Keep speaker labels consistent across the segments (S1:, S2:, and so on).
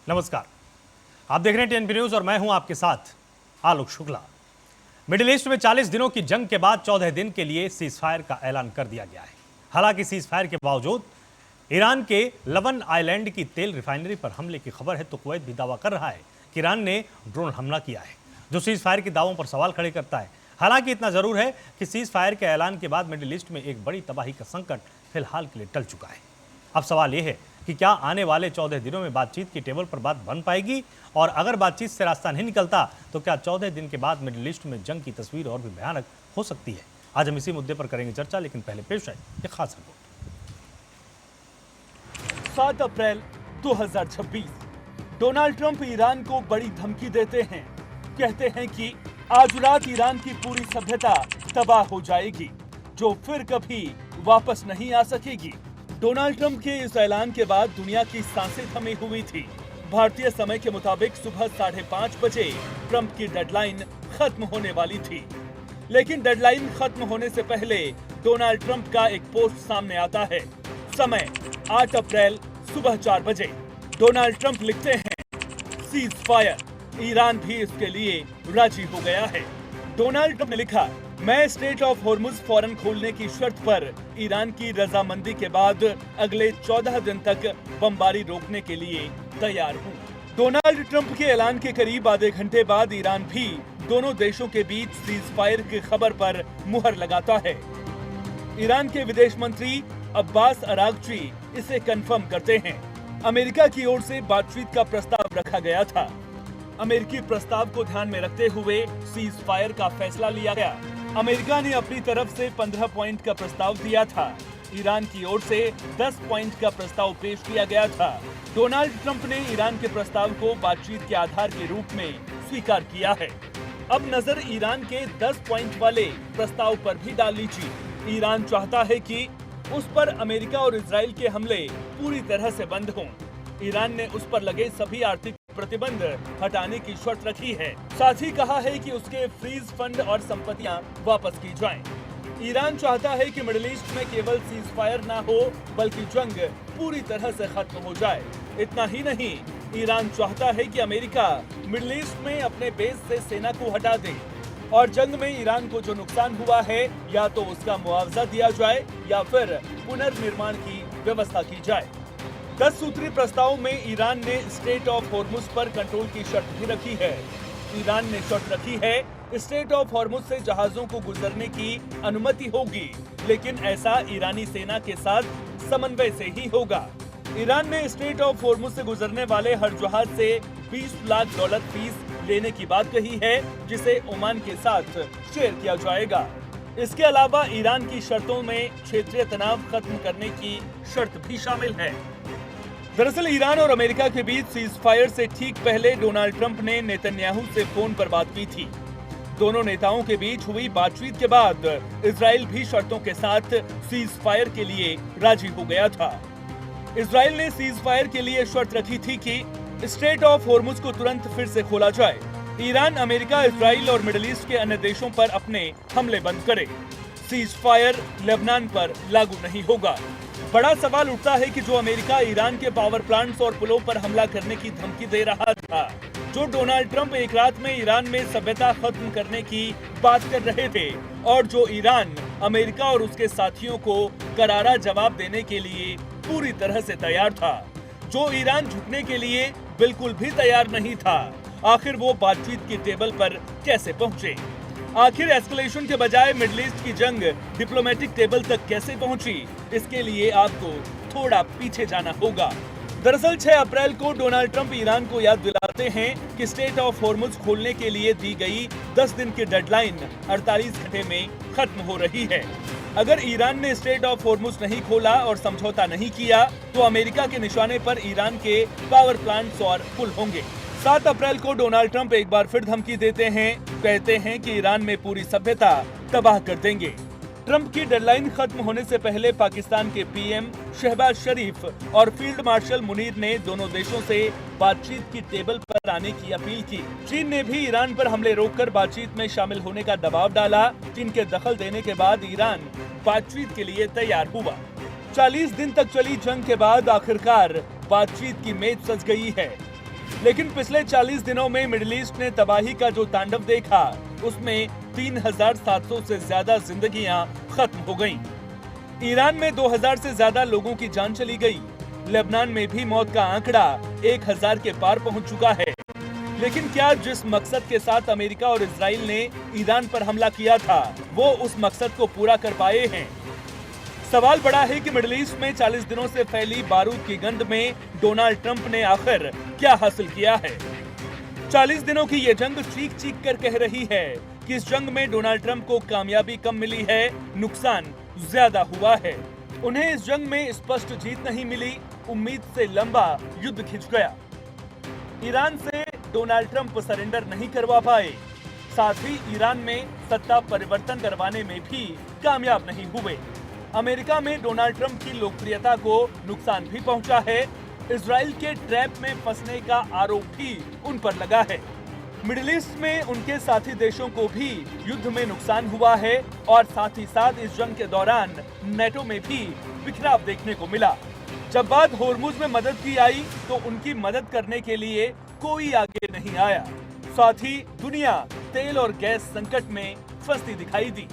S1: नमस्कार, आप देख रहे हैं टीएनपी न्यूज और मैं हूं आपके साथ आलोक शुक्ला। मिडिल ईस्ट में 40 दिनों की जंग के बाद 14 दिन के लिए सीज फायर का ऐलान कर दिया गया है। हालांकि सीज फायर के बावजूद ईरान के लवन आइलैंड की तेल रिफाइनरी पर हमले की खबर है तो कुवैत भी दावा कर रहा है कि ईरान ने ड्रोन हमला किया है, जो सीज फायर के दावों पर सवाल खड़े करता है। हालांकि इतना जरूर है कि सीज फायर के ऐलान के बाद मिडिल ईस्ट में एक बड़ी तबाही का संकट फिलहाल के लिए टल चुका है। अब सवाल यह है कि क्या आने वाले 14 दिनों में बातचीत की टेबल पर बात बन पाएगी, और अगर बातचीत से रास्ता नहीं निकलता तो क्या 14 दिन के बाद मिडिल ईस्ट में जंग की तस्वीर और भी भयानक हो सकती है। आज हम इसी मुद्दे पर करेंगे चर्चा, लेकिन पहले पेश है एक खास रिपोर्ट।
S2: 7 अप्रैल 2026 डोनाल्ड ट्रंप ईरान को बड़ी धमकी देते हैं। कहते हैं कि आज रात ईरान की पूरी सभ्यता तबाह हो जाएगी, जो फिर कभी वापस नहीं आ सकेगी। डोनाल्ड ट्रंप के इस ऐलान के बाद दुनिया की सांसें थमी हुई थी। भारतीय समय के मुताबिक सुबह 5:30 बजे ट्रंप की डेडलाइन खत्म होने वाली थी, लेकिन डेडलाइन खत्म होने से पहले डोनाल्ड ट्रंप का एक पोस्ट सामने आता है। समय 8 अप्रैल सुबह 4 बजे। डोनाल्ड ट्रंप लिखते हैं, सीज फायर। ईरान भी इसके लिए राजी हो गया है। डोनाल्ड ट्रंप ने लिखा, मैं स्ट्रेट ऑफ हॉर्मुज फौरन खोलने की शर्त पर ईरान की रजामंदी के बाद अगले 14 दिन तक बमबारी रोकने के लिए तैयार हूँ। डोनाल्ड ट्रंप के ऐलान के करीब आधे घंटे बाद ईरान भी दोनों देशों के बीच सीज फायर की खबर पर मुहर लगाता है। ईरान के विदेश मंत्री अब्बास अरागची इसे कंफर्म करते हैं। अमेरिका की ओर से बातचीत का प्रस्ताव रखा गया था। अमेरिकी प्रस्ताव को ध्यान में रखते हुए सीज फायर का फैसला लिया गया। अमेरिका ने अपनी तरफ से 15 पॉइंट का प्रस्ताव दिया था। ईरान की ओर से 10 पॉइंट का प्रस्ताव पेश किया गया था। डोनाल्ड ट्रंप ने ईरान के प्रस्ताव को बातचीत के आधार के रूप में स्वीकार किया है। अब नजर ईरान के 10 पॉइंट वाले प्रस्ताव पर भी डाल लीजिए। ईरान चाहता है कि उस पर अमेरिका और इजराइल के हमले पूरी तरह से बंद हों। ईरान ने उस पर लगे सभी आर्थिक प्रतिबंध हटाने की शर्त रखी है। साथ ही कहा है कि उसके फ्रीज फंड और संपत्तियां वापस की जाएं। ईरान चाहता है कि मिडिल ईस्ट में केवल सीज फायर ना हो, बल्कि जंग पूरी तरह से खत्म हो जाए। इतना ही नहीं, ईरान चाहता है कि अमेरिका मिडिल ईस्ट में अपने बेस से सेना को हटा दे और जंग में ईरान को जो नुकसान हुआ है या तो उसका मुआवजा दिया जाए या फिर पुनर्निर्माण की व्यवस्था की जाए। 10 सूत्री प्रस्ताव में ईरान ने स्ट्रेट ऑफ हॉर्मुज पर कंट्रोल की शर्त भी रखी है। ईरान ने शर्त रखी है, स्ट्रेट ऑफ हॉर्मुज से जहाजों को गुजरने की अनुमति होगी, लेकिन ऐसा ईरानी सेना के साथ समन्वय से ही होगा। ईरान ने स्ट्रेट ऑफ हॉर्मुज से गुजरने वाले हर जहाज से $20 लाख फीस लेने की बात कही है, जिसे ओमान के साथ शेयर किया जाएगा। इसके अलावा ईरान की शर्तों में क्षेत्रीय तनाव खत्म करने की शर्त भी शामिल है। दरअसल ईरान और अमेरिका के बीच सीज फायर से ठीक पहले डोनाल्ड ट्रंप ने नेतन्याहू से फोन पर बात की थी। दोनों नेताओं के बीच हुई बातचीत के बाद इजराइल भी शर्तों के साथ सीज फायर के लिए राजी हो गया था। इजराइल ने सीज फायर के लिए शर्त रखी थी कि स्ट्रेट ऑफ हॉर्मुज को तुरंत फिर से खोला जाए। ईरान, अमेरिका, इजराइल और मिडिल ईस्ट के अन्य देशों पर अपने हमले बंद करे। सीज फायर लेबनान पर लागू नहीं होगा। बड़ा सवाल उठता है कि जो अमेरिका ईरान के पावर प्लांट्स और पुलों पर हमला करने की धमकी दे रहा था, जो डोनाल्ड ट्रंप एक रात में ईरान में सभ्यता खत्म करने की बात कर रहे थे, और जो ईरान, अमेरिका और उसके साथियों को करारा जवाब देने के लिए पूरी तरह से तैयार था, जो ईरान झुकने के लिए बिल्कुल भी तैयार नहीं था, आखिर वो बातचीत की टेबल पर कैसे पहुंचे? आखिर एस्केलेशन के बजाय मिडिल ईस्ट की जंग डिप्लोमेटिक टेबल तक कैसे पहुंची? इसके लिए आपको थोड़ा पीछे जाना होगा। दरअसल 6 अप्रैल को डोनाल्ड ट्रंप ईरान को याद दिलाते हैं कि स्ट्रेट ऑफ हॉर्मुज खोलने के लिए दी गई 10 दिन की डेडलाइन 48 घंटे में खत्म हो रही है। अगर ईरान ने स्ट्रेट ऑफ हॉर्मुज नहीं खोला और समझौता नहीं किया तो अमेरिका के निशाने पर ईरान के पावर प्लांट्स और पुल होंगे। 7 अप्रैल को डोनाल्ड ट्रंप एक बार फिर धमकी देते हैं, कहते हैं कि ईरान में पूरी सभ्यता तबाह कर देंगे। ट्रंप की डेडलाइन खत्म होने से पहले पाकिस्तान के पीएम शहबाज शरीफ और फील्ड मार्शल मुनीर ने दोनों देशों से बातचीत की टेबल पर आने की अपील की। चीन ने भी ईरान पर हमले रोककर बातचीत में शामिल होने का दबाव डाला। चीन के दखल देने के बाद ईरान बातचीत के लिए तैयार हुआ। 40 दिन तक चली जंग के बाद आखिरकार बातचीत की मेज सज गई है। लेकिन पिछले 40 दिनों में मिडिल ईस्ट ने तबाही का जो तांडव देखा, उसमें 3700 से ज्यादा जिंदगियां खत्म हो गईं। ईरान में 2000 से ज्यादा लोगों की जान चली गई। लेबनान में भी मौत का आंकड़ा 1000 के पार पहुंच चुका है। लेकिन क्या जिस मकसद के साथ अमेरिका और इजराइल ने ईरान पर हमला किया था, वो उस मकसद को पूरा कर पाए हैं? सवाल बड़ा है कि मिडिल ईस्ट में 40 दिनों से फैली बारूद की गंध में डोनाल्ड ट्रंप ने आखिर क्या हासिल किया है? 40 दिनों की ये जंग चीख चीख कर कह रही है कि इस जंग में डोनाल्ड ट्रंप को कामयाबी कम मिली है, नुकसान ज्यादा हुआ है। उन्हें इस जंग में स्पष्ट जीत नहीं मिली, उम्मीद से लंबा युद्ध खिंच गया। ईरान से डोनाल्ड ट्रंप सरेंडर नहीं करवा पाए, साथ ही ईरान में सत्ता परिवर्तन करवाने में भी कामयाब नहीं हुए। अमेरिका में डोनाल्ड ट्रंप की लोकप्रियता को नुकसान भी पहुंचा है। इजराइल के ट्रैप में फंसने का आरोप भी उन पर लगा है। मिडिल ईस्ट में उनके साथी देशों को भी युद्ध में नुकसान हुआ है और साथ ही साथ इस जंग के दौरान नेटो में भी बिखराव देखने को मिला। जब बात होर्मुज में मदद की आई तो उनकी मदद करने के लिए कोई आगे नहीं आया। साथ ही दुनिया तेल और गैस संकट में फंसती दिखाई दी।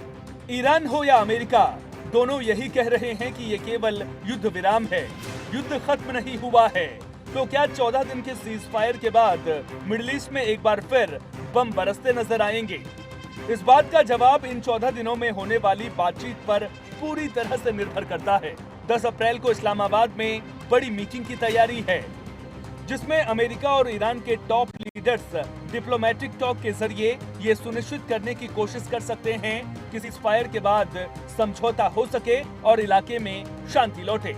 S2: ईरान हो या अमेरिका, दोनों यही कह रहे हैं कि ये केवल युद्ध विराम है, युद्ध खत्म नहीं हुआ है। तो क्या 14 दिन के सीज फायर के बाद मिडिल ईस्ट में एक बार फिर बम बरसते नजर आएंगे? इस बात का जवाब इन 14 दिनों में होने वाली बातचीत पर पूरी तरह से निर्भर करता है। 10 अप्रैल को इस्लामाबाद में बड़ी मीटिंग की तैयारी है, जिसमें अमेरिका और ईरान के टॉप लीडर्स डिप्लोमेटिक टॉक के जरिए ये सुनिश्चित करने की कोशिश कर सकते हैं कि सीज फायर के बाद समझौता हो सके और इलाके में शांति लौटे।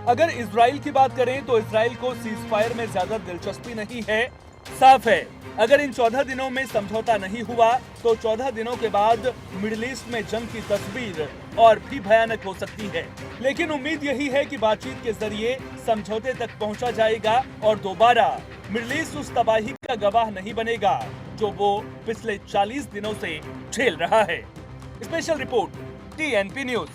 S2: अगर इजराइल की बात करें तो इजराइल को सीज फायर में ज्यादा दिलचस्पी नहीं है। साफ है, अगर इन 14 दिनों में समझौता नहीं हुआ तो 14 दिनों के बाद मिडिल ईस्ट में जंग की तस्वीर और भी भयानक हो सकती है। लेकिन उम्मीद यही है कि बातचीत के जरिए समझौते तक पहुंचा जाएगा और दोबारा मिडिल ईस्ट उस तबाही का गवाह नहीं बनेगा जो वो पिछले 40 दिनों से झेल रहा है। Special report TNP news.